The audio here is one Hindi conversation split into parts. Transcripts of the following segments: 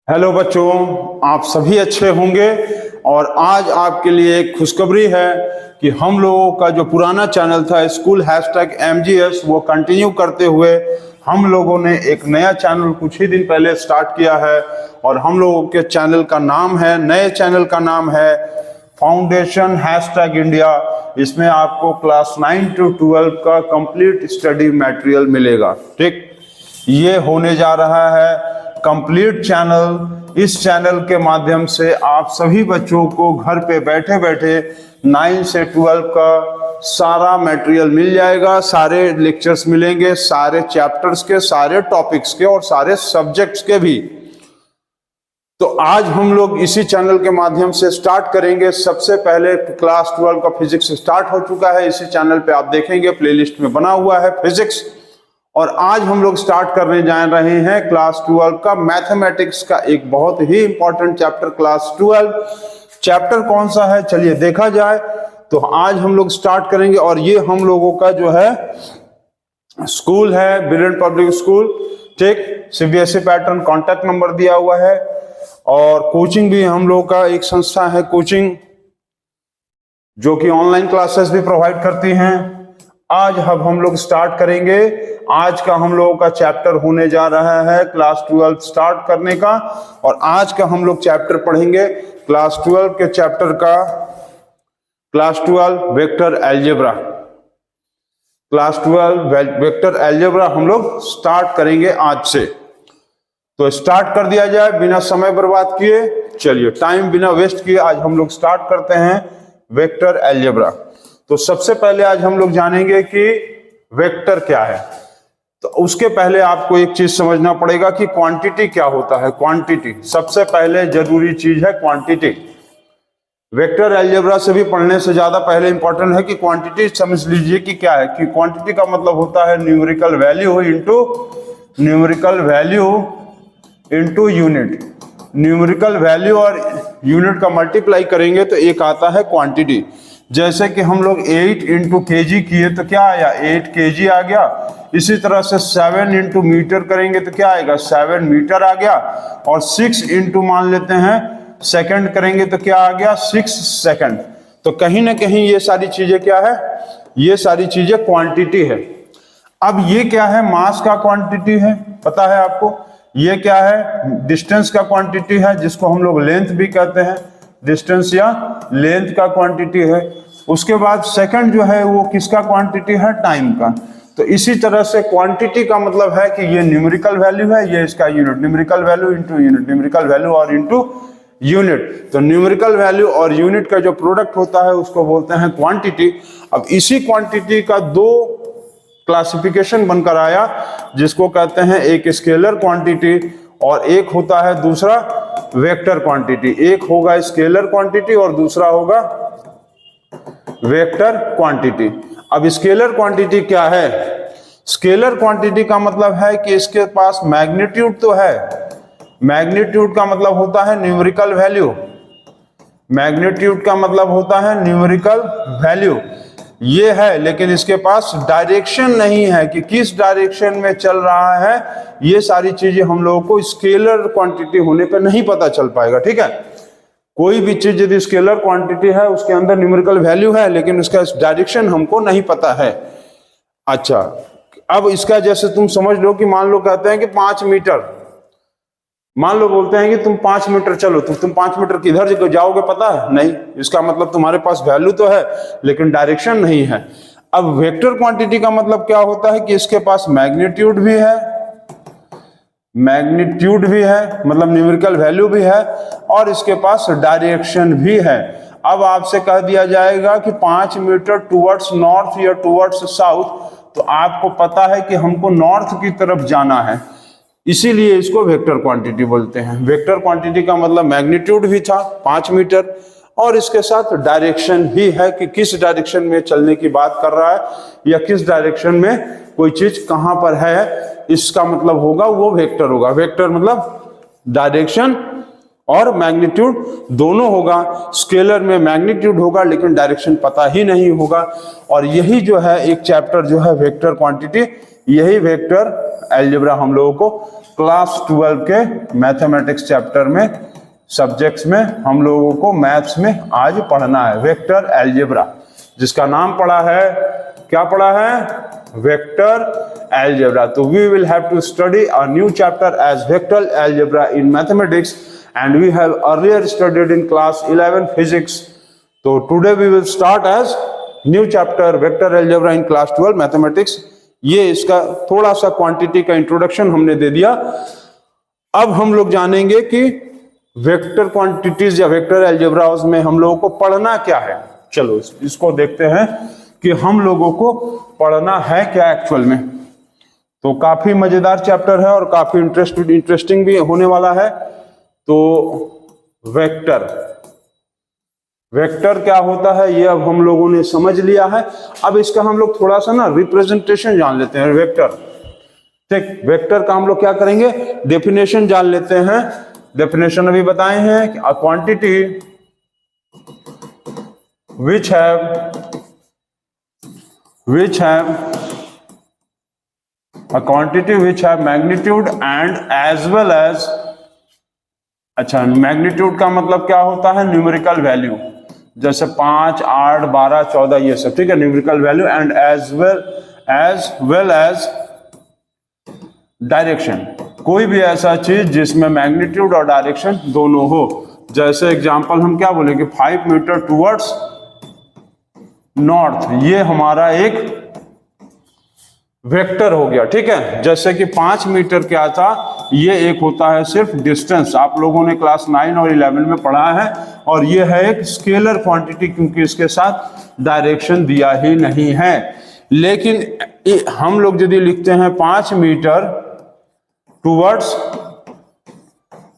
हेलो बच्चों, आप सभी अच्छे होंगे। और आज आपके लिए एक खुशखबरी है कि हम लोगों का जो पुराना चैनल था स्कूल #MGS वो कंटिन्यू करते हुए हम लोगों ने एक नया चैनल कुछ ही दिन पहले स्टार्ट किया है। और हम लोगों के चैनल का नाम है, नए चैनल का नाम है फाउंडेशन #इंडिया। इसमें आपको क्लास 9 to 12 का कंप्लीट स्टडी मटेरियल मिलेगा। ठीक, ये होने जा रहा है कंप्लीट चैनल। इस चैनल के माध्यम से आप सभी बच्चों को घर पे बैठे बैठे 9 से 12 का सारा मटेरियल मिल जाएगा। सारे लेक्चर्स मिलेंगे, सारे चैप्टर्स के, सारे टॉपिक्स के और सारे सब्जेक्ट्स के भी। तो आज हम लोग इसी चैनल के माध्यम से स्टार्ट करेंगे। सबसे पहले क्लास 12 का फिजिक्स स्टार्ट हो चुका है। इसी चैनल पे आप देखेंगे प्लेलिस्ट में बना हुआ है फिजिक्स। और आज हम लोग स्टार्ट करने जा रहे हैं क्लास 12 का मैथमेटिक्स का एक बहुत ही इंपॉर्टेंट चैप्टर क्लास 12। चैप्टर कौन सा है चलिए देखा जाए। तो आज हम लोग स्टार्ट करेंगे और ये हम लोगों का जो है स्कूल है ब्रिलियंट पब्लिक स्कूल। ठीक, CBSE पैटर्न, कॉन्टैक्ट नंबर दिया हुआ है। और कोचिंग भी हम लोग का एक संस्था है कोचिंग जो कि ऑनलाइन क्लासेस भी प्रोवाइड करती हैं। आज अब हम लोग स्टार्ट करेंगे। आज का हम लोगों का चैप्टर होने जा रहा है क्लास 12 स्टार्ट करने का। और आज का हम लोग चैप्टर पढ़ेंगे क्लास 12 के चैप्टर का class 12 vector algebra. Class 12 vector algebra हम लोग स्टार्ट करेंगे आज से। तो स्टार्ट कर दिया जाए बिना समय बर्बाद किए। चलिए, टाइम बिना वेस्ट किए आज हम लोग स्टार्ट करते हैं वेक्टर अलजेब्रा। तो सबसे पहले आज हम लोग जानेंगे कि वेक्टर क्या है। तो उसके पहले आपको एक चीज समझना पड़ेगा कि क्वांटिटी क्या होता है। क्वांटिटी सबसे पहले जरूरी चीज है। क्वांटिटी वेक्टर अलजेब्रा से भी पढ़ने से ज्यादा पहले इंपॉर्टेंट है कि क्वांटिटी समझ लीजिए कि क्या है। कि क्वांटिटी का मतलब होता है numerical value into unit. Numerical value और यूनिट का मल्टीप्लाई करेंगे तो एक आता है क्वांटिटी। जैसे कि हम लोग 8 इंटू kg किए तो क्या आया, 8 kg आ गया। इसी तरह से 7 इंटू मीटर करेंगे तो क्या आएगा, 7 मीटर आ गया। और 6 इंटू मान लेते हैं सेकंड करेंगे तो क्या आ गया, 6 सेकंड। तो कहीं ना कहीं ये सारी चीजें क्या है, ये सारी चीजें क्वांटिटी है। अब ये क्या है, मास का क्वांटिटी है, पता है आपको। ये क्या है, डिस्टेंस का क्वांटिटी है, जिसको हम लोग लेंथ भी कहते हैं। डिस्टेंस या लेंथ का क्वांटिटी है। उसके बाद सेकंड जो है वो किसका क्वांटिटी है, टाइम का। तो इसी तरह से क्वांटिटी का मतलब है कि ये न्यूमेरिकल वैल्यू है, ये इसका unit. Numerical value into unit, numerical value और इंटू यूनिट। तो न्यूमेरिकल वैल्यू और यूनिट का जो प्रोडक्ट होता है उसको बोलते हैं क्वांटिटी। अब इसी क्वांटिटी का दो क्लासिफिकेशन बनकर आया, जिसको कहते हैं एक स्केलर क्वांटिटी और एक होता है दूसरा वेक्टर क्वांटिटी। एक होगा स्केलर क्वांटिटी और दूसरा होगा वेक्टर क्वांटिटी। अब स्केलर क्वांटिटी क्या है, स्केलर क्वांटिटी का मतलब है कि इसके पास मैग्नीट्यूड तो है। मैग्नीट्यूड का मतलब होता है न्यूमेरिकल वैल्यू। मैग्नीट्यूड का मतलब होता है न्यूमेरिकल वैल्यू, ये है। लेकिन इसके पास डायरेक्शन नहीं है कि किस डायरेक्शन में चल रहा है। ये सारी चीजें हम लोगों को स्केलर क्वांटिटी होने पर नहीं पता चल पाएगा। ठीक है, कोई भी चीज यदि स्केलर क्वांटिटी है उसके अंदर न्यूमेरिकल वैल्यू है लेकिन उसका डायरेक्शन हमको नहीं पता है। अच्छा, अब इसका जैसे तुम समझ लो कि मान लो कहते हैं कि 5 मीटर, मान लो बोलते हैं कि तुम 5 मीटर चलो, तो तुम 5 मीटर किधर जाओगे पता है नहीं। इसका मतलब तुम्हारे पास वैल्यू तो है लेकिन डायरेक्शन नहीं है। अब वेक्टर क्वांटिटी का मतलब क्या होता है कि इसके पास मैग्नीट्यूड भी है, मतलब न्यूमेरिकल वैल्यू भी है और इसके पास डायरेक्शन भी है। अब आपसे कह दिया जाएगा कि 5 मीटर टुवर्ड्स नॉर्थ या टुवर्ड्स साउथ, तो आपको पता है कि हमको नॉर्थ की तरफ जाना है, इसीलिए इसको वेक्टर क्वांटिटी बोलते हैं। वेक्टर क्वांटिटी का मतलब मैग्नीट्यूड भी था 5 मीटर और इसके साथ डायरेक्शन भी है कि किस डायरेक्शन में चलने की बात कर रहा है या किस डायरेक्शन में कोई चीज कहां पर है, इसका मतलब होगा वो वेक्टर होगा। वेक्टर मतलब डायरेक्शन और मैग्नीट्यूड दोनों होगा। स्केलर में मैग्नीट्यूड होगा लेकिन डायरेक्शन पता ही नहीं होगा। और यही जो है एक चैप्टर जो है वेक्टर क्वांटिटी, यही वेक्टर अलजेब्रा हम लोगों को क्लास 12 के मैथमेटिक्स चैप्टर में, सब्जेक्ट्स में हम लोगों को मैथ्स में आज पढ़ना है वेक्टर अलजेब्रा, जिसका नाम पढ़ा है, क्या पढ़ा है? Vector algebra. तो we will have to study a new chapter as vector algebra in mathematics and we have earlier studied in class 11 physics. तो today we will start as new chapter vector algebra in class 12 mathematics. ये इसका थोड़ा सा क्वांटिटी का इंट्रोडक्शन हमने दे दिया। अब हम लोग जानेंगे कि वेक्टर क्वांटिटीज या वेक्टर अलजेब्रास में हम लोगों को पढ़ना क्या है। चलो इसको देखते हैं कि हम लोगों को पढ़ना है क्या एक्चुअल में। तो काफी मजेदार चैप्टर है और काफी इंटरेस्टिंग भी होने वाला है। तो वेक्टर क्या होता है ये अब हम लोगों ने समझ लिया है। अब इसका हम लोग थोड़ा सा ना रिप्रेजेंटेशन जान लेते हैं वेक्टर। ठीक, वेक्टर का हम लोग क्या करेंगे, डेफिनेशन जान लेते हैं। डेफिनेशन अभी बताए हैं कि a quantity which have a quantity which have magnitude and as well as, अच्छा मैग्नीट्यूड का मतलब क्या होता है? न्यूमेरिकल वैल्यू, जैसे 5, 8, 12, 14 ये सब, ठीक है, numerical value. And as well as direction, कोई भी ऐसा चीज जिसमें मैग्नीट्यूड और डायरेक्शन दोनों हो। जैसे एग्जांपल हम क्या बोलेंगे, 5 मीटर टुवर्ड्स नॉर्थ, ये हमारा एक वेक्टर हो गया। ठीक है, जैसे कि 5 मीटर क्या था, ये एक होता है सिर्फ डिस्टेंस, आप लोगों ने क्लास 9 और 11 में पढ़ा है। और ये है एक स्केलर क्वांटिटी, क्योंकि इसके साथ डायरेक्शन दिया ही नहीं है। लेकिन हम लोग यदि लिखते हैं 5 मीटर टुवर्ड्स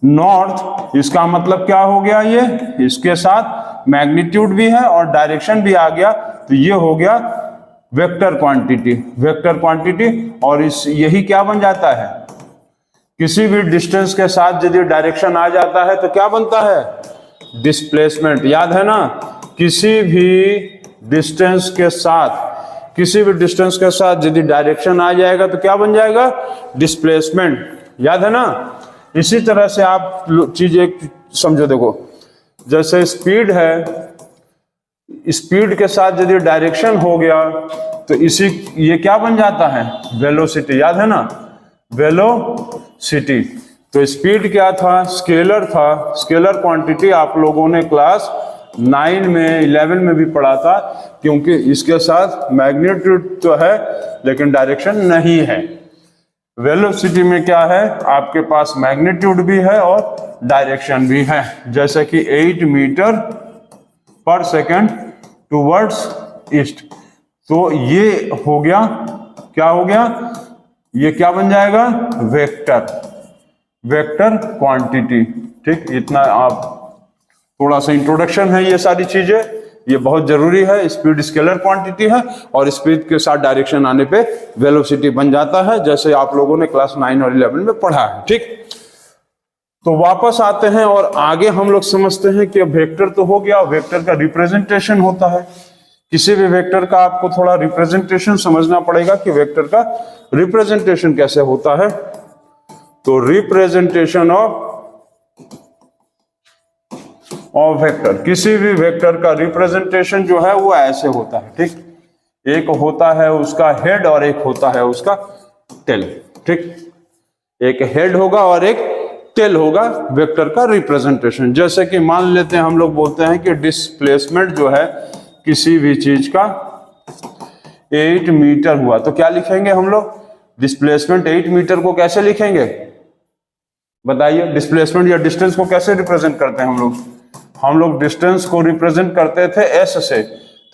नॉर्थ, इसका मतलब क्या हो गया, ये इसके साथ मैग्नीट्यूड भी है और डायरेक्शन भी आ गया, तो ये हो गया वेक्टर क्वांटिटी। और यही क्या बन जाता है, किसी भी डिस्टेंस के साथ यदि डायरेक्शन आ जाता है तो क्या बनता है, डिस्प्लेसमेंट। याद है ना, किसी भी डिस्टेंस के साथ यदि डायरेक्शन आ जाएगा तो क्या बन जाएगा, डिस्प्लेसमेंट। याद है ना। इसी तरह से आप चीज एक समझो, देखो जैसे स्पीड है, स्पीड के साथ यदि डायरेक्शन हो गया तो ये क्या बन जाता है, वेलोसिटी। याद है ना, वेलोसिटी। तो स्पीड क्या था, स्केलर था, स्केलर क्वांटिटी आप लोगों ने क्लास 9 में 11 में भी पढ़ा था, क्योंकि इसके साथ मैग्नीट्यूड तो है लेकिन डायरेक्शन नहीं है। वेलोसिटी में क्या है, आपके पास मैग्नीट्यूड भी है और डायरेक्शन भी है। जैसे कि 8 मीटर पर सेकेंड टुवर्ड्स ईस्ट, तो ये हो गया, क्या हो गया, ये क्या बन जाएगा, वेक्टर क्वांटिटी। ठीक, इतना आप थोड़ा सा इंट्रोडक्शन है, ये सारी चीजें ये बहुत जरूरी है। स्पीड स्केलर क्वांटिटी है और स्पीड के साथ डायरेक्शन आने पे वेलोसिटी बन जाता है, जैसे आप लोगों ने क्लास 9 और 11 में पढ़ा है। ठीक, तो वापस आते हैं और आगे हम लोग समझते हैं कि वेक्टर तो हो गया, वेक्टर का रिप्रेजेंटेशन होता है। किसी भी वेक्टर का आपको थोड़ा रिप्रेजेंटेशन समझना पड़ेगा कि वेक्टर का रिप्रेजेंटेशन कैसे होता है। तो रिप्रेजेंटेशन ऑफ वेक्टर, किसी भी वेक्टर का रिप्रेजेंटेशन जो है वो ऐसे होता है। ठीक, एक होता है उसका हेड और एक होता है उसका टेल। ठीक, एक हेड होगा और एक टेल होगा वेक्टर का रिप्रेजेंटेशन। जैसे कि मान लेते हैं, हम लोग बोलते हैं कि डिस्प्लेसमेंट जो है किसी भी चीज का 8 मीटर हुआ, तो क्या लिखेंगे हम लोग, डिस्प्लेसमेंट 8 मीटर को कैसे लिखेंगे, बताइए। डिस्प्लेसमेंट या डिस्टेंस को कैसे रिप्रेजेंट करते हैं हम लोग डिस्टेंस को रिप्रेजेंट करते थे एस से।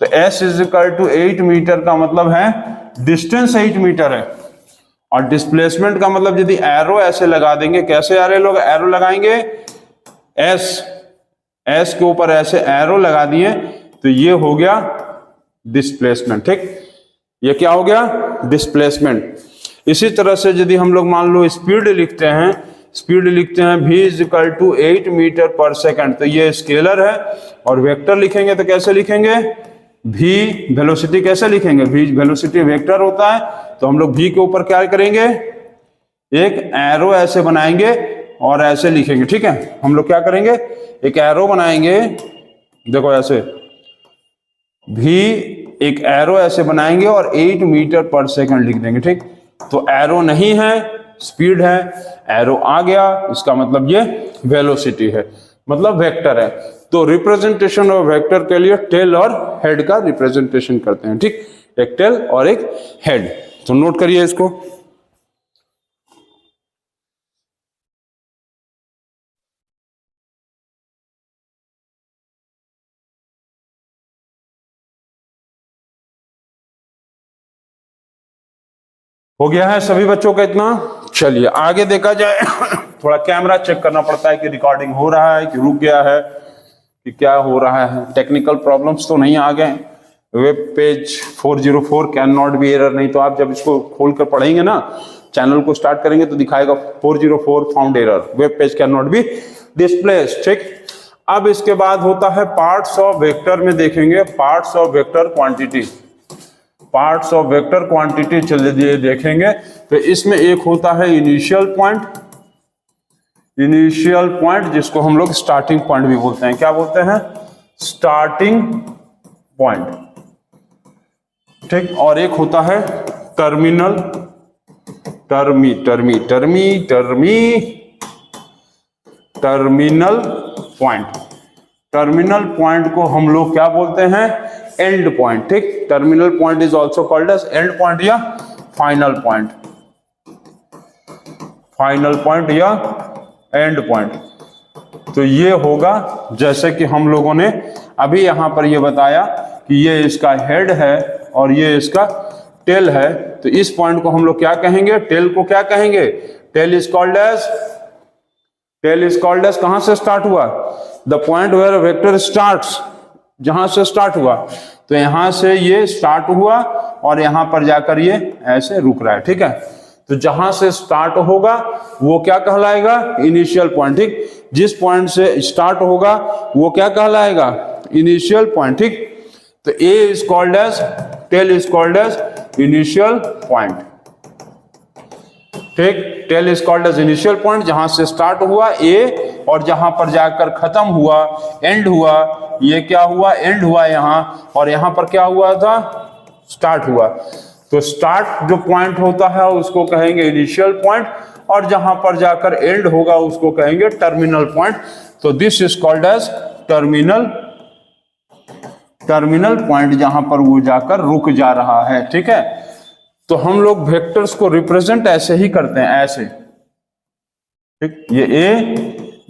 तो S is equal to 8 metre का मतलब है डिस्टेंस 8 मीटर है, और डिस्प्लेसमेंट का मतलब यदि एरो ऐसे लगा देंगे, कैसे एरो लगाएंगे, एस के ऊपर ऐसे एरो लगा दिए तो ये हो गया डिस्प्लेसमेंट। ठीक, ये क्या हो गया, डिस्प्लेसमेंट। इसी तरह से यदि हम लोग मान लो स्पीड लिखते हैं v is equal to 8 metre per second, तो ये स्केलर है। और वेक्टर लिखेंगे तो कैसे लिखेंगे, v वेलोसिटी कैसे लिखेंगे, v वेलोसिटी वेक्टर होता है, तो हम लोग v के ऊपर क्या करेंगे, एक एरो ऐसे बनाएंगे और ऐसे लिखेंगे, ठीक है। हम लोग क्या करेंगे, एक एरो बनाएंगे, देखो ऐसे भी एक एरो ऐसे बनाएंगे और 8 मीटर पर सेकंड लिख देंगे, ठीक। तो एरो नहीं है, स्पीड है, एरो आ गया, इसका मतलब ये वेलोसिटी है, मतलब वेक्टर है। तो रिप्रेजेंटेशन ऑफ वेक्टर के लिए टेल और हेड का रिप्रेजेंटेशन करते हैं, ठीक। एक टेल और एक हेड, तो नोट करिए इसको। हो गया है सभी बच्चों का इतना। चलिए आगे देखा जाए। थोड़ा कैमरा चेक करना पड़ता है कि रिकॉर्डिंग हो रहा है कि रुक गया है कि क्या हो रहा है। टेक्निकल प्रॉब्लम्स तो नहीं आ गए। Web page 404 can not be error, नहीं तो आप जब इसको खोल कर पढ़ेंगे ना, चैनल को स्टार्ट करेंगे तो दिखाएगा 404 found error, web page can not be displace, ठीक। अब इसके बाद होता है पार्ट्स ऑफ वेक्टर में देखेंगे, parts of vector quantity, parts of vector quantity चलिए देखेंगे। तो इसमें एक होता है इनिशियल पॉइंट, इनिशियल पॉइंट जिसको हम लोग स्टार्टिंग पॉइंट भी बोलते हैं। क्या बोलते हैं? स्टार्टिंग पॉइंट, ठीक। और एक होता है terminal, terminal point. Terminal point को हम लोग क्या बोलते हैं? एंड पॉइंट, ठीक। Terminal point is also called as end point या फाइनल पॉइंट, फाइनल पॉइंट या एंड पॉइंट। तो ये होगा, जैसे कि हम लोगों ने अभी यहां पर ये बताया कि ये इसका हेड है और ये इसका टेल है। तो इस पॉइंट को हम लोग क्या कहेंगे? टेल को क्या कहेंगे? Tail is called as, tail is called as, कहां से स्टार्ट हुआ? The point where vector starts, जहां से स्टार्ट हुआ। तो यहां से ये स्टार्ट हुआ और यहां पर जाकर ये ऐसे रुक रहा है, ठीक है। तो जहां से स्टार्ट होगा वो क्या कहलाएगा? इनिशियल पॉइंट, ठीक। जिस पॉइंट से स्टार्ट होगा वो क्या कहलाएगा? इनिशियल पॉइंट, ठीक। तो A is called as, tail is called as initial point, ठीक। Tail is called as initial point, जहां से स्टार्ट हुआ ए और जहां पर जाकर खत्म हुआ, एंड हुआ। ये क्या हुआ? एंड हुआ यहां, और यहां पर क्या हुआ था? स्टार्ट हुआ। तो स्टार्ट जो पॉइंट होता है उसको कहेंगे इनिशियल पॉइंट, और जहां पर जाकर एंड होगा उसको कहेंगे टर्मिनल पॉइंट। तो this is called as terminal, terminal point, जहां पर वो जाकर रुक जा रहा है, ठीक है। तो हम लोग वेक्टर्स को रिप्रेजेंट ऐसे ही करते हैं, ऐसे, ठीक। ये ए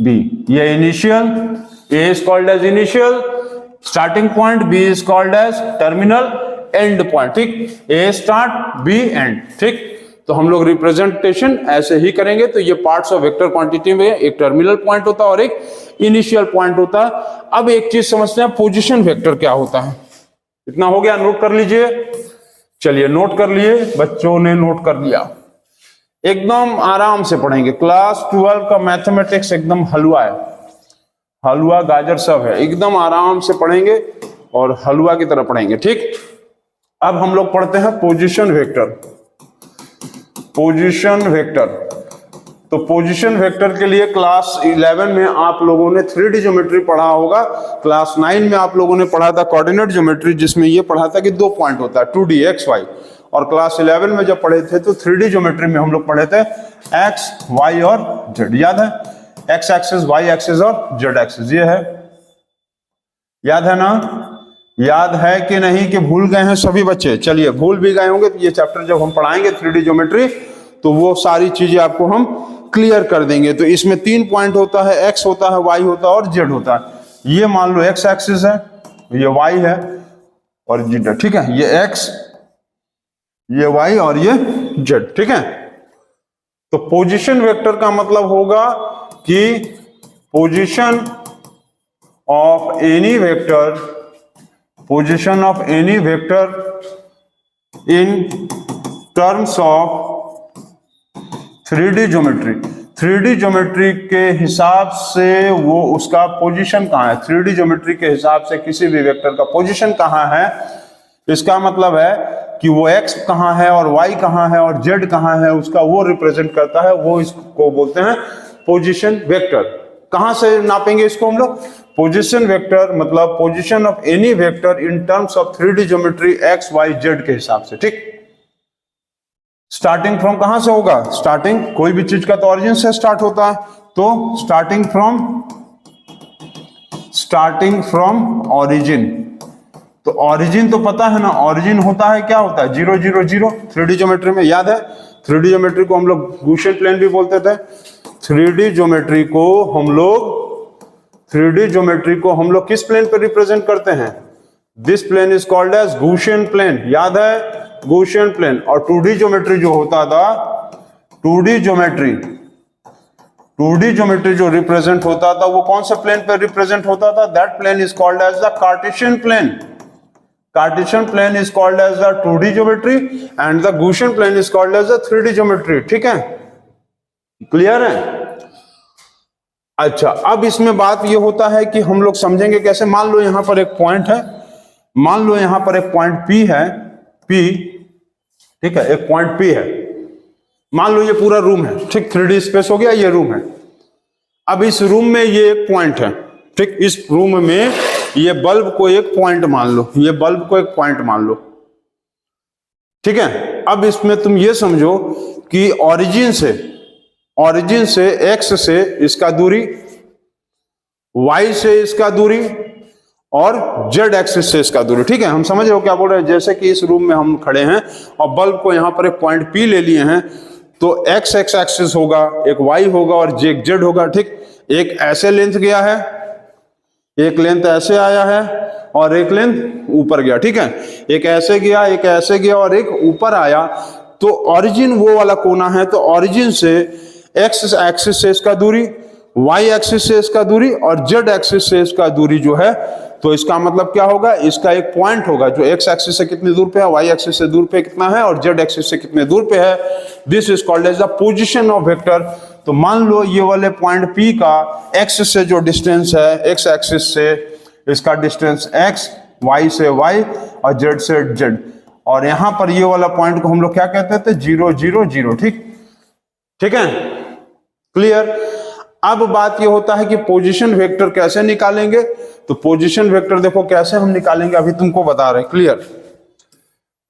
बी, ये initial, A is called as initial starting point, B is called as terminal end point, ठीक। ए स्टार्ट, बी एंड, ठीक। तो हम लोग रिप्रेजेंटेशन ऐसे ही करेंगे। तो ये पार्ट्स ऑफ वेक्टर क्वांटिटी में एक टर्मिनल पॉइंट होता है और एक इनिशियल पॉइंट होता है। अब एक चीज समझते हैं, पोजीशन वेक्टर क्या होता है। इतना हो गया, नोट कर लीजिए। चलिए नोट कर लिए, बच्चों ने नोट कर लिया। एकदम आराम से पढ़ेंगे। क्लास 12 का मैथमेटिक्स एकदम हलवा है, हलवा गाजर सब है, एकदम आराम से पढ़ेंगे और हलवा की तरह पढ़ेंगे, ठीक। अब हम लोग पढ़ते हैं पोजीशन वेक्टर, पोजीशन वेक्टर। तो पोजीशन वेक्टर के लिए क्लास 11 में आप लोगों ने 3D ज्योमेट्री पढ़ा होगा। क्लास 9 में आप लोगों ने पढ़ा था कोऑर्डिनेट ज्योमेट्री, जिसमें ये पढ़ा था कि 2 पॉइंट होता है 2D x y। और क्लास 11 में जब पढ़े थे तो 3D ज्योमेट्री में हम लोग पढ़े थे x y और z, याद है? x एक्सिस, y एक्सिस और z एक्सिस, ये है, याद है ना? याद है कि नहीं, कि भूल गए हैं सभी बच्चे? चलिए भूल भी गए होंगे तो ये चैप्टर जब हम पढ़ाएंगे 3D ज्योमेट्री तो वो सारी चीजें आपको हम क्लियर कर देंगे। तो इसमें 3 पॉइंट होता है, x होता है, y होता है और z होता है। ये मान लो x एक्सिस है, ये y है और z, ठीक है। ये x, ये y और ये z, ठीक है। तो पोजीशन वेक्टर का मतलब होगा कि position of any vector, position of any vector in terms of 3D geometry. 3D geometry के हिसाब से वो उसका पोजीशन कहाँ है, 3D ज्योमेट्री के हिसाब से किसी भी वेक्टर का पोजीशन कहाँ है। इसका मतलब है कि वो x कहाँ है और y कहाँ है और z कहाँ है, उसका वो रिप्रेजेंट करता है, वो इसको बोलते हैं पोजीशन वेक्टर। कहां से नापेंगे इसको हम लोग? पोजीशन वेक्टर मतलब position of any vector in terms of 3D geometry x y z के हिसाब से, ठीक। स्टार्टिंग फ्रॉम कहां से होगा? स्टार्टिंग कोई भी चीज का तो ऑरिजिन से स्टार्ट होता है, तो स्टार्टिंग फ्रॉम ऑरिजिन। तो ऑरिजिन तो पता है ना, ऑरिजिन होता है, क्या होता है? 0 0 0। 3D ज्योमेट्री में याद है, 3D ज्योमेट्री को हम लोग गॉसियन प्लेन भी बोलते थे। 3D ज्योमेट्री को हम लोग किस प्लेन पर रिप्रेजेंट करते हैं? This plane is called as Gaussian plane, याद है, गॉसियन प्लेन। और 2D ज्योमेट्री जो होता था, 2D ज्योमेट्री जो रिप्रेजेंट होता था वो कौन से प्लेन पर रिप्रेजेंट होता था? That plane is called as the Cartesian plane. Cartesian plane is called as the 2D geometry and the Gaussian plane is called as the 3D geometry, ठीक है, क्लियर है? अच्छा, अब इसमें बात ये होता है कि हम लोग समझेंगे कैसे। मान लो यहां पर एक पॉइंट है, मान लो यहां पर एक पॉइंट P है, P, ठीक है, एक पॉइंट P है। मान लो ये पूरा रूम है, ठीक, 3D स्पेस हो गया, ये रूम है। अब इस रूम में ये एक पॉइंट है, ठीक, इस रूम में ये बल्ब को एक पॉइंट मान लो, ये बल्ब को एक पॉइंट मान लो, ठीक है। अब इसमें तुम ये समझो कि ऑरिजिन से x से इसका दूरी, y से इसका दूरी और z एक्सिस से इसका दूरी, ठीक है। हम समझ रहे हो क्या बोल रहे हैं? जैसे कि इस रूम में हम खड़े हैं और बल्ब को यहां पर एक पॉइंट P ले लिए हैं, तो x एक्सिस होगा, एक y होगा और z होगा, ठीक। एक ऐसे लेंथ गया है, एक लेंथ ऐसे आया है और एक लेंथ ऊपर गया, ठीक है। एक ऐसे गया, एक ऐसे गया और एक ऊपर आया। तो ऑरिजिन वो वाला कोना है, तो ऑरिजिन से x एक्सिस से इसका दूरी, y एक्सिस से इसका दूरी और z एक्सिस से इसका दूरी जो है, तो इसका मतलब क्या होगा? इसका एक पॉइंट होगा जो x एक्सिस से कितनी दूर पे है, y एक्सिस से दूर पे कितना है और z एक्सिस से कितने दूर पे है। This is called as the position of vector. तो मान लो ये वाले पॉइंट P का x से जो डिस्टेंस है, x एक्सिस से इसका डिस्टेंस x, y से y और z से z, और यहां पर ये वाला पॉइंट को हम लोग क्या कहते थे? 0 0 0, ठीक, ठीक है, क्लियर। अब बात ये होता है कि पोजीशन वेक्टर कैसे निकालेंगे। तो पोजीशन वेक्टर देखो कैसे हम निकालेंगे, अभी तुमको बता रहे हैं, क्लियर।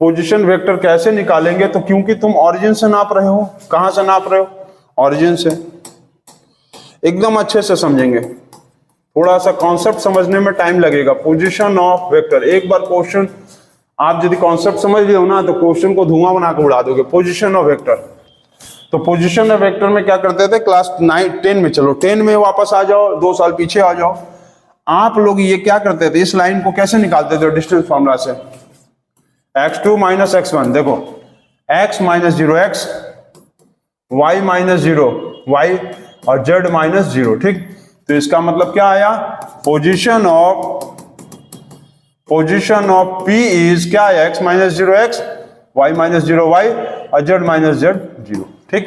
पोजीशन वेक्टर कैसे निकालेंगे? तो क्योंकि तुम ऑरिजिन से नाप रहे हो, कहां से नाप रहे हो? ऑरिजिन से। एकदम अच्छे से समझेंगे, थोड़ा सा कॉन्सेप्ट समझने में टाइम लगेगा। पोजीशन ऑफ वेक्टर, एक बार क्वेश्चन आप यदि कॉन्सेप्ट समझ लियो ना, तो क्वेश्चन को धुआं बना के उड़ा दोगे। पोजीशन ऑफ वेक्टर, तो पोजीशन ऑफ वेक्टर में क्या करते थे? क्लास 9 10 में, चलो 10 में वापस आ जाओ, 2 साल पीछे आ जाओ। आप लोग ये क्या करते थे? इस लाइन को कैसे निकालते थे? डिस्टेंस फॉर्मूला से, x2 माइनस x1, देखो x minus 0x, y minus 0 y और z माइनस 0, ठीक। तो इसका मतलब क्या आया? पोजीशन ऑफ P इज क्या है? x minus 0x, y minus 0y और z माइनस z 0, ठीक,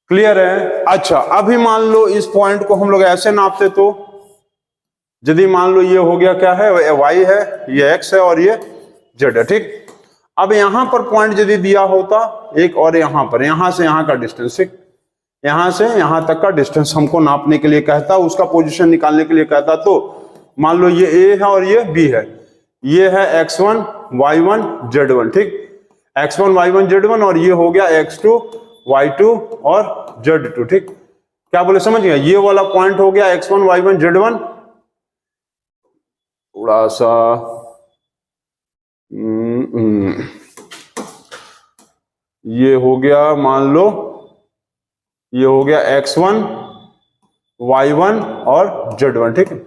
क्लियर है। अच्छा, अभी मान लो इस पॉइंट को हम लोग ऐसे नापते, तो यदि मान लो ये हो गया क्या है? y है, ये x है और ये z है, ठीक। अब यहां पर पॉइंट यदि दिया होता एक, और यहां पर, यहां से यहां का डिस्टेंस, ठीक, यहां से यहां तक का डिस्टेंस हमको नापने के लिए कहता, उसका पोजीशन निकालने के लिए कहता। तो मान लो ये a है और ये b है, ये है x1 y1 z1, ठीक, x1 y1 z1, और ये हो गया x2 y2 और z2, ठीक। क्या बोले, समझ गया? ये वाला पॉइंट हो गया x1 y1 z1, थोड़ा सा ये हो गया, मान लो ये हो गया x1 y1 और z1, ठीक है,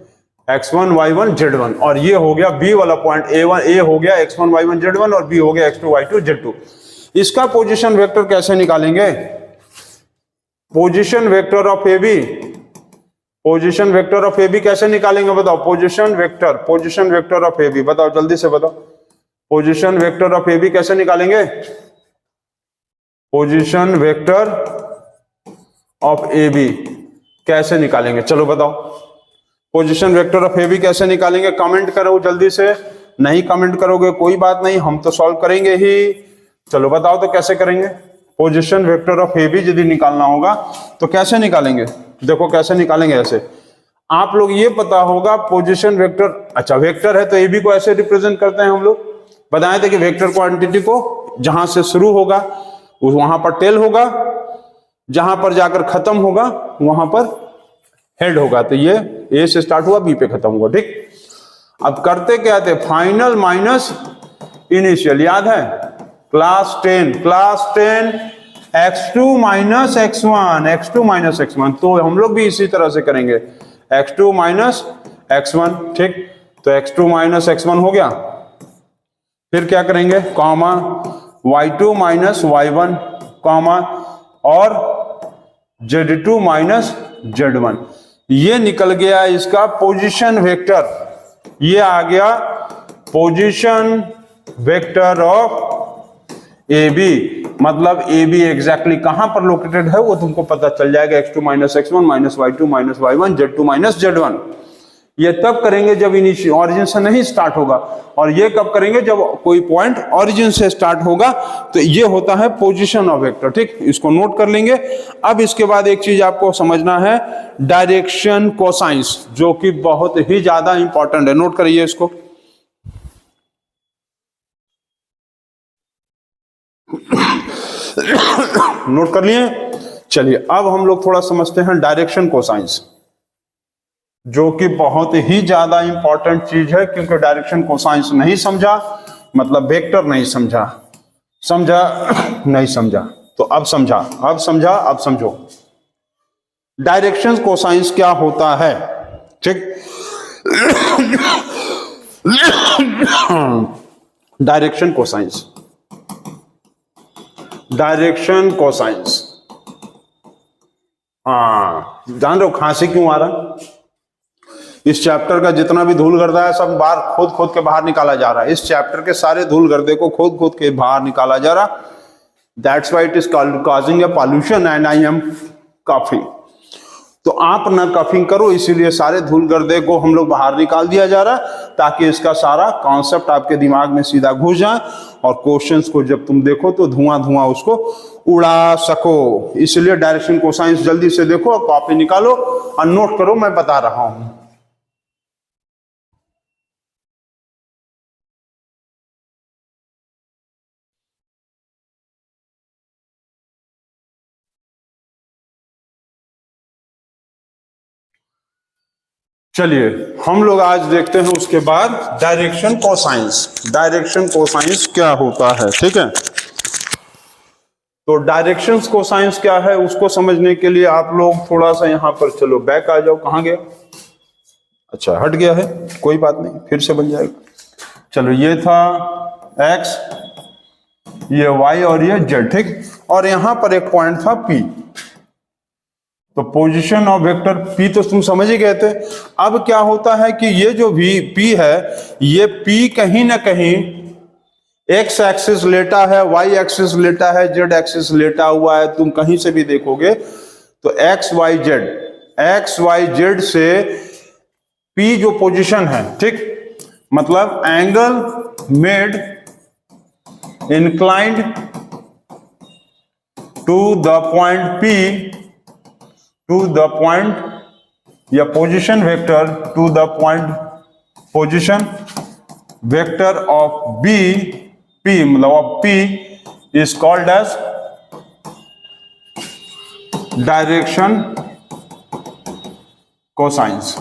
x1 y1 z1, और ये हो गया b वाला पॉइंट a हो गया x1 y1 z1 और b हो गया x2 y2 z2। इसका पोजीशन वेक्टर कैसे निकालेंगे? पोजीशन वेक्टर ऑफ AB कैसे निकालेंगे बताओ? पोजीशन वेक्टर ऑफ AB बताओ, जल्दी से बताओ। पोजीशन वेक्टर ऑफ AB कैसे निकालेंगे? पोजीशन वेक्टर ऑफ AB कैसे निकालेंगे? चलो बताओ, पोजीशन वेक्टर ऑफ AB कैसे निकालेंगे? कमेंट करो जल्दी से, नहीं कमेंट करोगे कोई बात नहीं, हम तो सॉल्व करेंगे ही। चलो बताओ तो कैसे करेंगे। Position vector of A B यदि निकालना होगा तो कैसे निकालेंगे, देखो कैसे निकालेंगे। ऐसे आप लोग ये पता होगा पोजीशन वेक्टर, अच्छा वेक्टर है तो ए बी को ऐसे रिप्रेजेंट करते हैं हम लोग। बताए थे कि वेक्टर क्वांटिटी को जहां से शुरू होगा वहां पर टेल होगा, जहां पर जाकर खत्म होगा वहां पर हेड होगा। तो ये ए से स्टार्ट हुआ बी पे खत्म हुआ, ठीक। अब करते क्या थे, फाइनल माइनस इनिशियल, याद है class 10 x2 minus x1, x2 minus x1। तो हम लोग भी इसी तरह से करेंगे, x2 माइनस x1, ठीक। तो x2 माइनस x1 हो गया। फिर क्या करेंगे, comma y2 minus y1, comma और z2 माइनस z1। ये निकल गया इसका पोजीशन वेक्टर, ये आ गया position vector of A B. मतलब ए बी एग्जैक्टली कहां पर लोकेटेड है वो तुमको पता चल जाएगा, x2 minus x1 minus y2 minus y1 z2 minus z1। ये तब करेंगे जब इनिशियल ऑरिजिन से नहीं स्टार्ट होगा, और ये कब करेंगे जब कोई पॉइंट ऑरिजिन से स्टार्ट होगा। तो ये होता है पोजीशन ऑफ वेक्टर, ठीक। इसको नोट कर लेंगे। अब इसके बाद एक चीज आपको समझना है, डायरेक्शन कोसाइंस, जो कि बहुत ही ज्यादा इंपॉर्टेंट है। नोट करिए इसको। नोट कर लिए। चलिए अब हम लोग थोड़ा समझते हैं डायरेक्शन कोसाइंस, जो कि बहुत ही ज्यादा इंपॉर्टेंट चीज है। क्योंकि डायरेक्शन कोसाइंस नहीं समझा मतलब वेक्टर नहीं समझा, समझा नहीं समझा। तो अब समझा, अब समझा, अब समझो डायरेक्शन कोसाइंस क्या होता है, ठीक। डायरेक्शन कोसाइंस, डायरेक्शन कोसाइंस, हाँ जान रहे हो खांसी क्यों आ रहा है। इस चैप्टर का जितना भी धूल गर्दा है सब बाहर खोद खोद के बाहर निकाला जा रहा है। इस चैप्टर के सारे धूल गर्दे को खोद खोद के बाहर निकाला जा रहा। That's why it is causing A pollution and I am coughing. तो आप ना कफिंग करो, इसीलिए सारे धूल गर्दे को हम लोग बाहर निकाल दिया जा रहा है, ताकि इसका सारा कॉन्सेप्ट आपके दिमाग में सीधा घुस जाए और क्वेश्चंस को जब तुम देखो तो धुआं धुआं उसको उड़ा सको। इसलिए डायरेक्शन कोसाइंस जल्दी से देखो और कॉपी निकालो और नोट करो, मैं बता रहा हूं। चलिए हम लोग आज देखते हैं उसके बाद डायरेक्शन कोसाइंस। डायरेक्शन कोसाइंस क्या होता है, ठीक है। तो डायरेक्शन कोसाइंस क्या है उसको समझने के लिए आप लोग थोड़ा सा यहां पर चलो बैक आ जाओ। कहां गया, अच्छा हट गया है, कोई बात नहीं फिर से बन जाएगा। चलो ये था x, ये y और ये z, ठीक। और यहां पर एक पॉइंट था p। तो पोजीशन ऑफ वेक्टर P तो तुम समझ ही गए थे। अब क्या होता है कि ये जो भी P है, ये P कहीं ना कहीं x एक्सिस लेटा है, y एक्सिस लेटा है, z एक्सिस लेटा हुआ है। तुम कहीं से भी देखोगे तो x y z से P जो पोजीशन है, ठीक, मतलब angle made inclined to the point P, to the point या position vector to the point, position vector of B, P मतलब of P is called as direction cosines.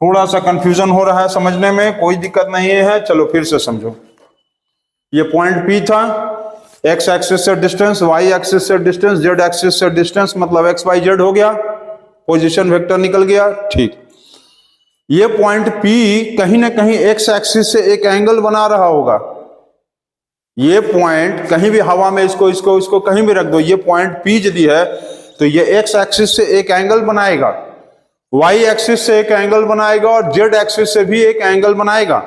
थोड़ा सा कंफ्यूजन हो रहा है समझने में, कोई दिक्कत नहीं है, चलो फिर से समझो। ये पॉइंट P था, x एक्सिस से डिस्टेंस, y एक्सिस से डिस्टेंस, z एक्सिस से डिस्टेंस, मतलब x y z हो गया, पोजीशन वेक्टर निकल गया, ठीक। ये पॉइंट P कहीं ना कहीं x एक्सिस से एक एंगल बना रहा होगा। ये पॉइंट कहीं भी हवा में इसको कहीं भी रख दो, ये पॉइंट P यदि है तो ये x एक्सिस से एक एंगल बनाएगा, y एक्सिस से एक एंगल बनाएगा और z एक्सिस से भी एक एंगल बनाएगा।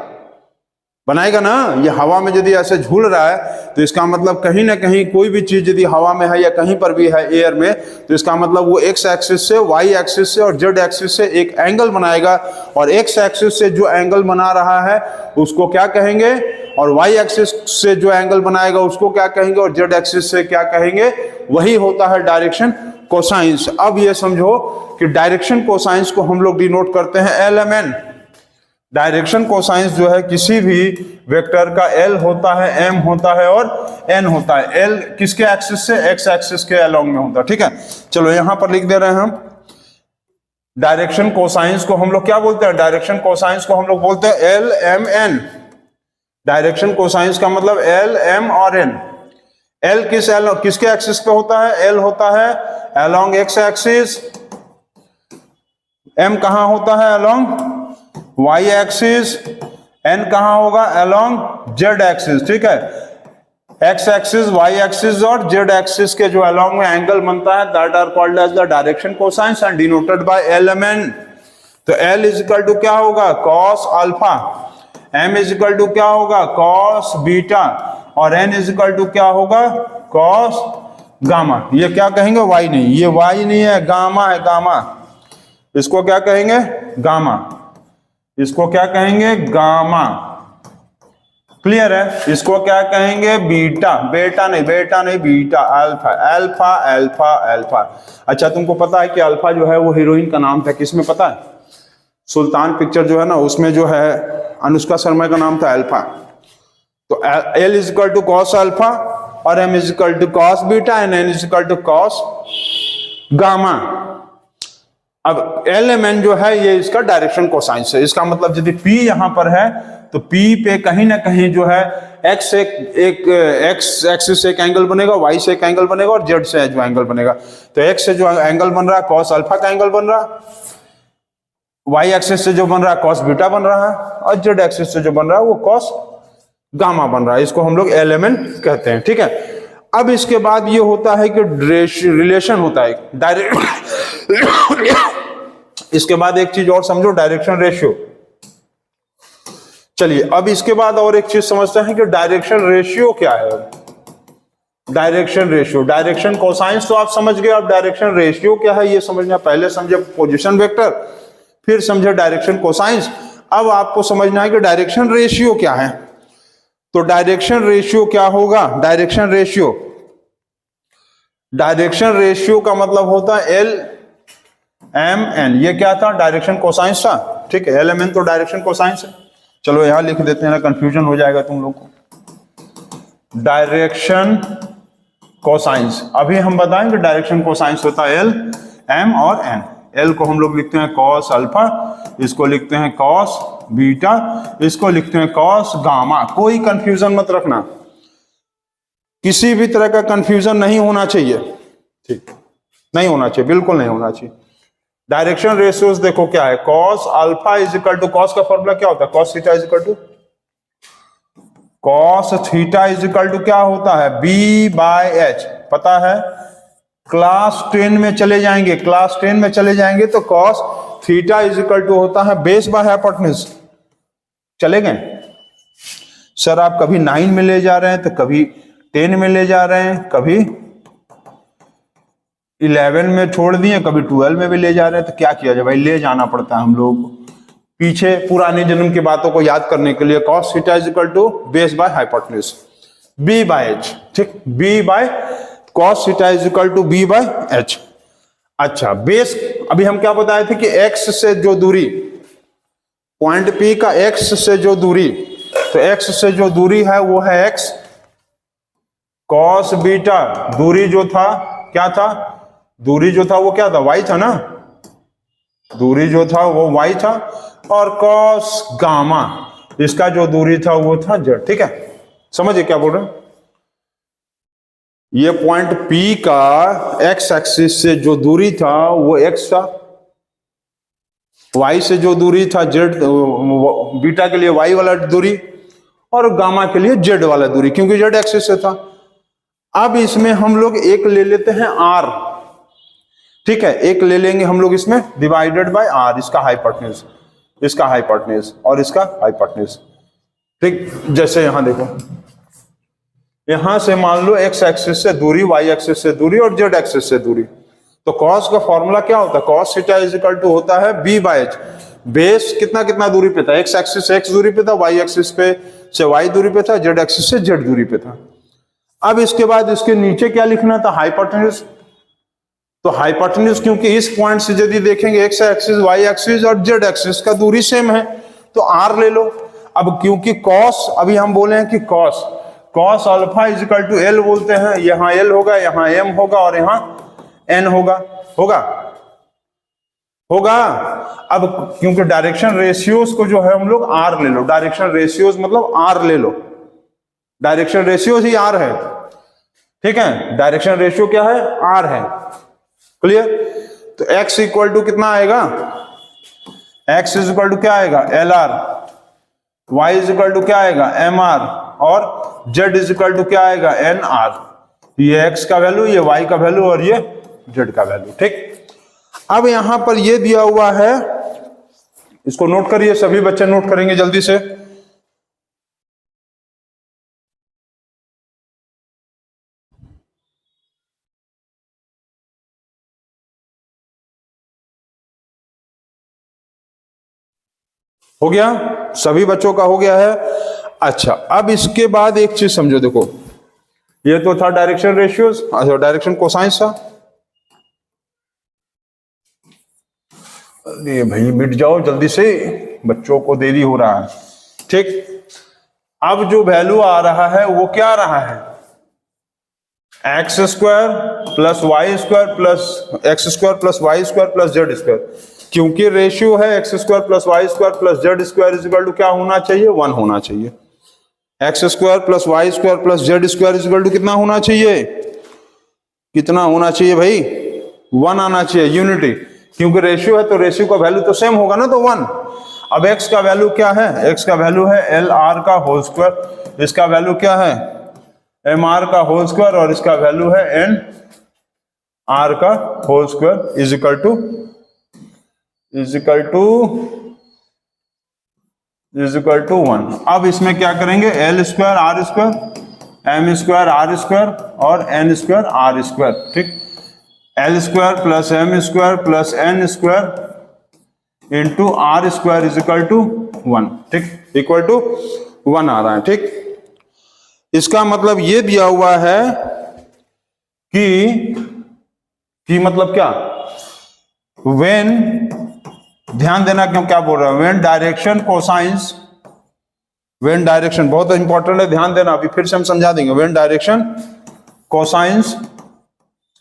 बनाएगा ना। ये हवा में यदि ऐसे झूल रहा है तो इसका मतलब कहीं ना कहीं कोई भी चीज यदि हवा में है या कहीं पर भी है एयर में, तो इसका मतलब वो एक्स एक्सिस से, वाई एक्सिस से और जेड एक्सिस से एक एंगल बनाएगा। और एक्स एक्सिस से जो एंगल बना रहा है उसको क्या कहेंगे, और वाई एक्सिस से जो एंगल बनाएगा उसको क्या कहेंगे, और जेड एक्सिस से क्या कहेंगे, वही होता है डायरेक्शन कोसाइंस। अब ये समझो कि डायरेक्शन कोसाइंस को हम लोग डिनोट करते हैं LMN। डायरेक्शन कोसाइंस जो है किसी भी वेक्टर का L होता है, M होता है और N होता है। L किसके एक्सिस से, एक्स एक्सिस के अलोंग में होता है। ठीक है, चलो यहां पर लिख दे रहे हैं हम डायरेक्शन कोसाइंस को हम लोग क्या बोलते हैं, डायरेक्शन कोसाइंस को हम लोग बोलते हैं LMN। डायरेक्शन कोसाइंस का मतलब L, M और N। L किसके एक्सिस पे होता है, L होता है अलोंग एक्स एक्सिस, M कहां होता है अलोंग y एक्सिस, n कहां होगा अलोंग z एक्सिस। ठीक है, x एक्सिस, y एक्सिस और z एक्सिस के जो अलोंग में एंगल बनता है that are called as the direction cosines and denoted by LMN। तो L इज इक्वल टू क्या होगा, cos alpha, M is equal to क्या होगा, cos बीटा, और N इज इक्वल टू क्या होगा, cos गामा। ये क्या कहेंगे, y नहीं, ये y नहीं है, गामा है, गामा। इसको क्या कहेंगे, गामा। इसको क्या कहेंगे, गामा। क्लियर है। इसको क्या कहेंगे, बीटा, बेटा नहीं, बेटा नहीं, beta, alpha, alpha, alpha, alpha. अच्छा, तुमको पता है कि अल्फा जो है वो हीरोइन का नाम था, किसमें पता है, सुल्तान पिक्चर जो है ना उसमें जो है अनुष्का शर्मा का नाम था अल्फा। तो L is equal to cos alpha और M is equal to cos beta and N is equal to cos gamma. अब LMN जो है ये इसका डायरेक्शन कोसाइंस है। इसका मतलब यदि P यहां पर है तो P पे कहीं ना कहीं जो है x एक्स एक्सिस से एक एंगल बनेगा, y से एक एंगल बनेगा और z से जो एंगल बनेगा। तो x से जो एंगल बन रहा है cos अल्फा का एंगल बन रहा है, y एक्सिस से जो बन रहा है cos बीटा बन रहा है, और z एक्सिस से जो बन रहा है वो cos गामा बन रहा है। इसको हम लोग LMN कहते हैं। ठीक है, अब इसके बाद ये होता है कि रिलेशन होता है डायरेक्ट। इसके बाद एक चीज और समझो, डायरेक्शन रेशियो। चलिए अब इसके बाद और एक चीज समझते हैं कि डायरेक्शन रेशियो क्या है। डायरेक्शन रेशियो, डायरेक्शन कोसाइंस तो आप समझ गए, अब डायरेक्शन रेशियो क्या है ये समझना। पहले समझे पोजीशन वेक्टर, फिर समझे डायरेक्शन कोसाइंस, अब आपको समझना है कि डायरेक्शन रेशियो क्या है। तो डायरेक्शन रेशियो क्या होगा, डायरेक्शन रेशियो, डायरेक्शन रेशियो का मतलब होता है LMN। ये क्या था, डायरेक्शन कोसाइंस था। ठीक है, LMN तो डायरेक्शन कोसाइंस है। चलो यहां लिख देते हैं ना, कंफ्यूजन हो जाएगा तुम लोग को। डायरेक्शन कोसाइंस, अभी हम बताएंगे डायरेक्शन कोसाइंस होता है L, M और N। L को हम लोग लिखते हैं cos अल्फा, इसको लिखते हैं cos बीटा, इसको लिखते हैं cos गामा। कोई कंफ्यूजन मत रखना, किसी भी तरह का कंफ्यूजन नहीं होना चाहिए। ठीक, नहीं होना चाहिए, बिल्कुल नहीं होना चाहिए। डायरेक्शन रेशियोज देखो क्या है, cos alpha is equal to, cos का फॉर्मूला क्या होता है, cos theta is equal to, cos theta is equal to क्या होता है, B/H। पता है, क्लास 10 में चले जाएंगे, क्लास 10 में चले जाएंगे तो cos theta is equal to होता है बेस बाय हाइपोटेन्यूज। चले गए सर, आप कभी 9 में ले जा रहे हैं तो कभी 10 में ले जा रहे हैं, कभी 11 में छोड़ दिए, कभी 12 में भी ले जा रहे हैं। तो क्या किया जाए भाई, ले जाना पड़ता है हम लोग पीछे पुराने जन्म की बातों को याद करने के लिए। cos theta is equal to base by hypotenuse, B/H। ठीक, cos theta is equal to B/H। अच्छा, बेस अभी हम क्या बताए थे कि x से जो दूरी, पॉइंट P का x से जो दूरी, तो x से जो दूरी है वो है x, cos बीटा दूरी जो था क्या था, दूरी जो था वो क्या था, y था ना, दूरी जो था वो y था, और cos गामा इसका जो दूरी था वो था z। ठीक है, समझिए क्या बोल रहे हैं। ये पॉइंट P का x एक्सिस से जो दूरी था वो x था, y से जो दूरी था z, बीटा के लिए y वाला दूरी और गामा के लिए z वाला दूरी, क्योंकि z एक्सिस से था। अब इसमें हम लोग एक ले लेते हैं r। ठीक है, एक ले लेंगे हम लोग इसमें डिवाइडेड बाय r, इसका हाइपोटेन्यूज, इसका हाइपोटेन्यूज और इसका हाइपोटेन्यूज। ठीक, जैसे यहां देखो, यहां से मान लो एक्स एक्सिस से दूरी, वाई एक्सिस से दूरी और जेड एक्सिस से दूरी, तो कॉस का फॉर्मूला क्या होता है, cos theta is equal to होता है बी बाय एच। बेस कितना कितना दूरी पे था, एक्स एक्सिस से एक्स दूरी पे था, वाई एक्सिस पे से वाई दूरी पे था, जेड एक्सिस से जेड दूरी पे था। अब इसके बाद इसके नीचे क्या लिखना था, हाइपोटेन्यूज। तो हाइपोटेन्यूज क्योंकि इस पॉइंट से यदि देखेंगे एक्स एक्सिस, वाई एक्सिस और जेड एक्सिस का दूरी सेम है, तो आर ले लो। अब क्योंकि कॉस, अभी हम बोले हैं कि cos cos alpha is equal to L बोलते हैं, यहां एल होगा, यहां एम होगा और यहां एन होगा, होगा होगा। अब क्योंकि डायरेक्शन रेशियोज को जो है हम लोग आर ले लो, डायरेक्शन रेशियोज मतलब आर ले लो, डायरेक्शन रेशियोज ही आर है, ठीक है, डायरेक्शन रेशियो क्या है, आर है, क्लियर। तो x इक्वल टू कितना आएगा, x इज इक्वल टू क्या आएगा, L R, y is equal to क्या आएगा, एम आर, और z इज इक्वल टू क्या आएगा, एन आर। ये x का वैल्यू, ये y का वैल्यू और ये z का वैल्यू, ठीक। अब यहां पर ये दिया हुआ है, इसको नोट करिए, सभी बच्चे नोट करेंगे जल्दी से। हो गया, सभी बच्चों का हो गया है। अच्छा, अब इसके बाद एक चीज समझो, देखो ये तो था डायरेक्शन रेशियोज, अच्छा डायरेक्शन कोसाइंस था। अरे भाई मिट जाओ जल्दी से, बच्चों को देरी हो रहा है, ठीक। अब जो वैल्यू आ रहा है वो क्या आ रहा है, x square plus y square plus x square plus y square plus z square. क्योंकि रेशियो है x square plus y square plus z square is equal to क्या होना चाहिए, 1 होना चाहिए। X square plus y square plus z square is equal to कितना होना चाहिए, कितना होना चाहिए भाई, 1 आना चाहिए, यूनिटी। क्योंकि रेशियो है तो रेशियो का वैल्यू तो सेम होगा ना, तो 1। अब x का वैल्यू क्या है, x का वैल्यू है एल आर का होल स्क्वायर, इसका वैल्यू क्या है, एम आर का होल स्क्वायर, और इसका वैल्यू है एन आर का whole square is equal to 1। अब इसमें क्या करेंगे, L square R square, M square R square और एन स्क्वायर आर स्क्वायर, ठीक। L square plus M square plus N square into R square is equal to 1, ठीक, इक्वल टू 1 आ रहा है, ठीक। इसका मतलब ये दिया हुआ है कि मतलब क्या, व्हेन, ध्यान देना क्यों क्या बोल रहा है, when direction cosines, when direction बहुत इंपॉर्टेंट है, ध्यान देना, अभी फिर से हम समझा देंगे। When direction cosines,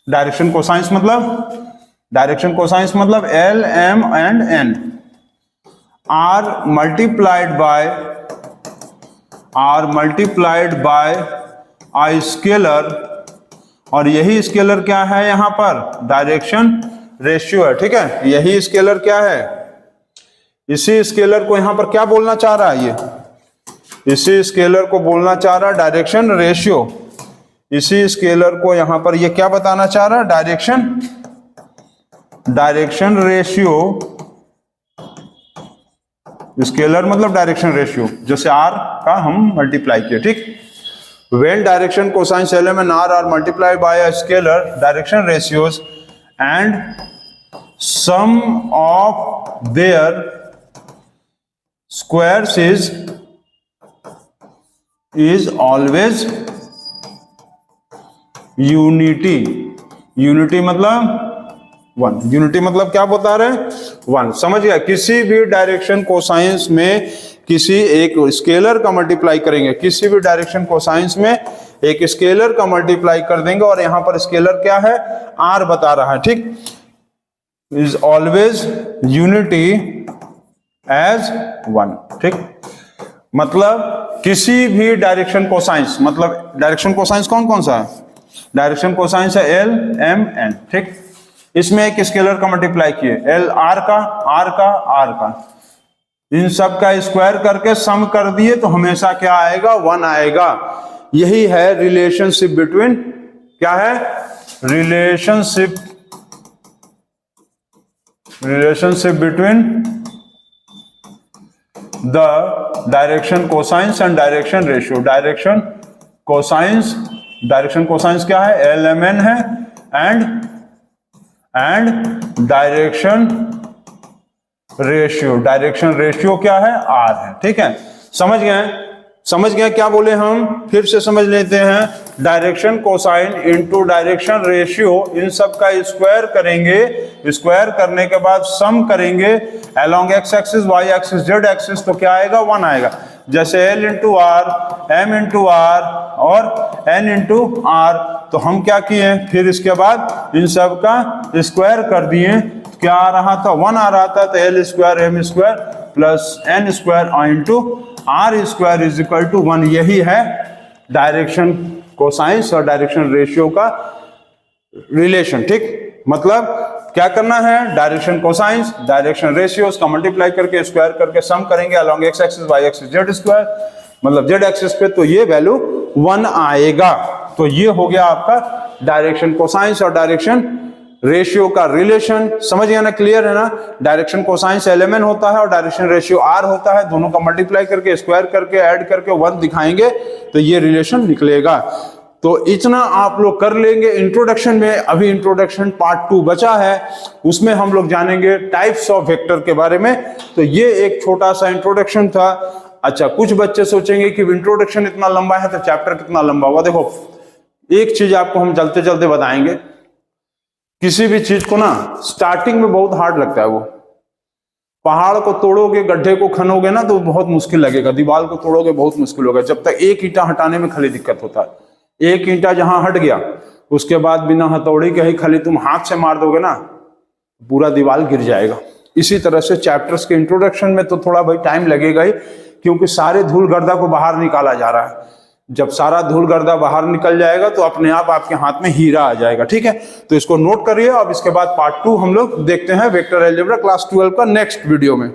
direction cosines मतलब l M and n are multiplied by I scalar, और यही स्केलर क्या है यहां पर, डायरेक्शन रेशियो है, ठीक है। यही स्केलर क्या है, इसी स्केलर को यहां पर क्या बोलना चाह रहा है, ये इसी स्केलर को बोलना चाह रहा है डायरेक्शन रेशियो। इसी स्केलर को यहां पर ये क्या बताना चाह रहा है, डायरेक्शन रेशियो। स्केलर मतलब डायरेक्शन रेशियो, जैसे आर का हम मल्टीप्लाई किए, ठीक। When direction cosines L M and R are multiplied by a scalar direction ratios and sum of their squares is always unity मतलब 1। यूनिटी मतलब क्या बता रहे हैं, 1, समझ गया। किसी भी डायरेक्शन कोसाइंस में किसी एक स्केलर का मल्टीप्लाई करेंगे, किसी भी डायरेक्शन कोसाइंस में एक स्केलर का मल्टीप्लाई कर देंगे, और यहां पर स्केलर क्या है, आर बता रहा है, ठीक। इज ऑलवेज यूनिटी एज 1, ठीक। मतलब किसी भी डायरेक्शन कोसाइंस, मतलब डायरेक्शन कोसाइंस कौन कौन सा है, डायरेक्शन कोसाइंस है एल एम एन, ठीक। इसमें एक स्केलर का मल्टीप्लाई किए, एल आर का, आर का, इन सब का स्क्वायर करके सम कर दिए तो हमेशा क्या आएगा, 1 आएगा। यही है रिलेशनशिप बिटवीन, क्या है, relationship between the direction cosines and direction ratio. Direction cosines क्या है? LMN है, एंड डायरेक्शन रेशियो क्या है? R है। ठीक है, समझ गए क्या बोले हम? फिर से समझ लेते हैं। Direction cosine into direction ratio, इन सब का स्क्वायर करेंगे, स्क्वायर करने के बाद सम करेंगे along x axis, y axis, z axis, तो क्या आएगा? 1 आएगा। जैसे L into R, M into R और N इंटू आर। तो हम क्या किए, फिर इसके बाद इन सब का स्क्वायर कर दिए। क्या आ रहा था? 1 आ रहा था। तो L square M square plus N square into R square is equal to 1। यही है डायरेक्शन कोसाइंस और डायरेक्शन रेशियो का रिलेशन। ठीक, मतलब क्या करना है? डायरेक्शन कोसाइंस, डायरेक्शन रेशियो का मल्टीप्लाई करके स्क्वायर करके सम करेंगे along x axis, y axis, z square, मतलब जेड एक्सिस पे, तो ये वैल्यू 1 आएगा। तो ये हो गया आपका डायरेक्शन कोसाइंस और डायरेक्शन रेशियो का रिलेशन। समझ गया ना? क्लियर है ना? डायरेक्शन कोसाइंस LMN होता है और डायरेक्शन रेशियो R होता है। दोनों का मल्टीप्लाई करके स्क्वायर करके ऐड करके 1 दिखाएंगे तो ये रिलेशन निकलेगा। तो इतना आप लोग कर लेंगे इंट्रोडक्शन में। अभी इंट्रोडक्शन पार्ट 2 बचा है, उसमें हम लोग जानेंगे टाइप्स ऑफ वेक्टर के बारे में। तो ये एक छोटा सा इंट्रोडक्शन था। अच्छा, कुछ बच्चे सोचेंगे कि इंट्रोडक्शन इतना लंबा है तो चैप्टर कितना लंबा हुआ। देखो, एक चीज आपको हम चलते चलते बताएंगे। किसी भी चीज को ना स्टार्टिंग में बहुत हार्ड लगता है। वो पहाड़ को तोड़ोगे, गड्ढे को खनोगे ना तो बहुत मुश्किल लगेगा। दीवार को तोड़ोगे बहुत मुश्किल होगा। जब तक एक ईंटा हटाने में खाली दिक्कत होता है। एक ईंटा जहां हट गया उसके बाद बिना हथौड़ी के ही खाली तुम हाथ से मार दोगे ना, पूरा दीवार गिर जाएगा। इसी तरह से चैप्टर्स के इंट्रोडक्शन में तो थोड़ा भाई टाइम लगेगा ही, क्योंकि सारे धूल गर्दा को बाहर निकाला जा रहा है। जब सारा धूल गर्दा बाहर निकल जाएगा तो अपने आप आपके हाथ में हीरा आ जाएगा। ठीक है, तो इसको नोट करिए। अब इसके बाद पार्ट 2 हम लोग देखते हैं वेक्टर अलजेब्रा क्लास 12 का नेक्स्ट वीडियो में।